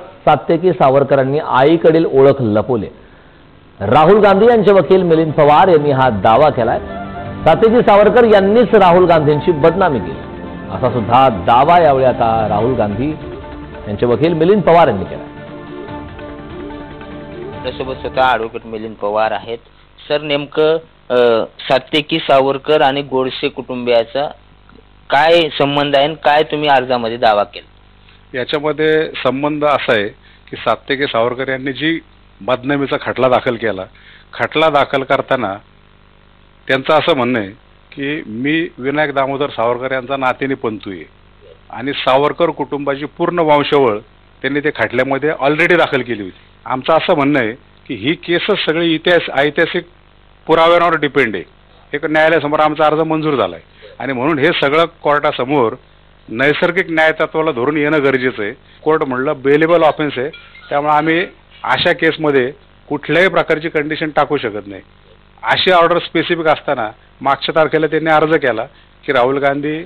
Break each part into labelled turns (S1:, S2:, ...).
S1: सात्यकी सावरकरांनी आईकडील ओळख लपवली। राहुल गांधी यांचे वकील मिलिंद पवार यांनी हा दावा केलाय। सात्यकी सावरकर यांनीच राहुल गांधींची बदनामी केली असा सुद्धा दावा यावेळी आता राहुल गांधी यांचे वकील मिलिंद पवार यांनी केला।
S2: त्यासोबत स्वतः ॲडव्होकेट मिलिंद पवार आहेत। सर, नेमकं सात्यकी सावरकर आणि गोडसे कुटुंबियाचा काय संबंध आहे, काय तुम्ही अर्जामध्ये दावा केला?
S3: याच्यामध्ये संबंध असा आहे की सात्यकी सावरकर यांनी जी बदनामीचा खटला दाखल केला, खटला दाखल करताना त्यांचं असं म्हणणं आहे की मी विनायक दामोदर सावरकर यांचा नातेनी पंतू आहे आणि सावरकर कुटुंबाची पूर्ण वंशावळ त्यांनी ते खटल्यामध्ये ऑलरेडी दाखल केली होती। आमचं असं म्हणणं आहे की ही केसच सगळी ऐतिहासिक पुराव्यांवर डिपेंड आहे। एक न्यायालयासमोर आमचा अर्ज मंजूर झाला आहे आणि म्हणून हे सगळं कोर्टासमोर नैसर्गिक न्यायतत्वाला धरून येणं गरजेचं आहे। कोर्ट म्हणलं बेलेबल ऑफेन्स आहे, त्यामुळे आम्ही अशा केसमध्ये कुठल्याही प्रकारची कंडिशन टाकू शकत नाही। अशी ऑर्डर स्पेसिफिक असताना मागच्या तारखेला त्यांनी अर्ज केला की राहुल गांधी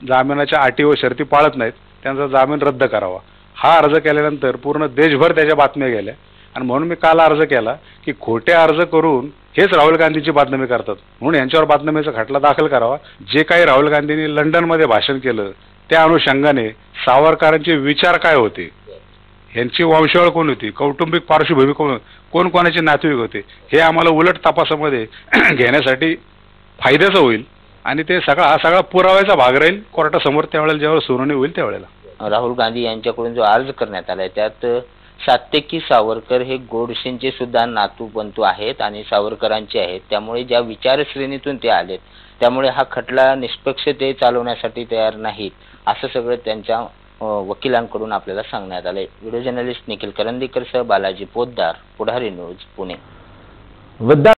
S3: जामिनाच्या अटी व शर्ती पाळत नाहीत, त्यांचा जामीन रद्द करावा। हा अर्ज केल्यानंतर पूर्ण देशभर त्याच्या बातम्या गेल्या आणि म्हणून मी काल अर्ज केला की खोटे अर्ज करून हेच राहुल गांधीची बदनामी करतात, म्हणून यांच्यावर बदनामीचा खटला दाखल करावा। जे काही राहुल गांधींनी लंडनमध्ये भाषण केलं त्या अनुषंगाने सावरकरांचे विचार काय होते, यांची वंशावळ कोण होती, कौटुंबिक पार्श्वभूमी कोण कोणाचे नातेवाईक होते, हे आम्हाला उलट तपासामध्ये घेण्यासाठी फायद्याचं होईल आणि ते हा सगळा पुराव्याचा भाग राहील कोर्टासमोर त्यावेळेला जेव्हा सुनावणी होईल त्यावेळेला।
S2: राहुल गांधी यांच्याकडून जो अर्ज करण्यात आलाय त्यात सात्यकी सावरकर हे गोडसेंचे सुद्धा नातू बंधू आहेत आणि सावरकरांचे आहेत, त्यामुळे ज्या विचारश्रेणीतून ते आलेत त्यामुळे हा खटला निष्पक्षते चालवण्यासाठी तयार नाहीत असं सगळं त्यांच्या वकिलांकडून आपल्याला सांगण्यात आलंय। व्हिडिओ जर्नलिस्ट निखिल करंदीकर सह बालाजी पोद्दार, पुढारी न्यूज, पुणे।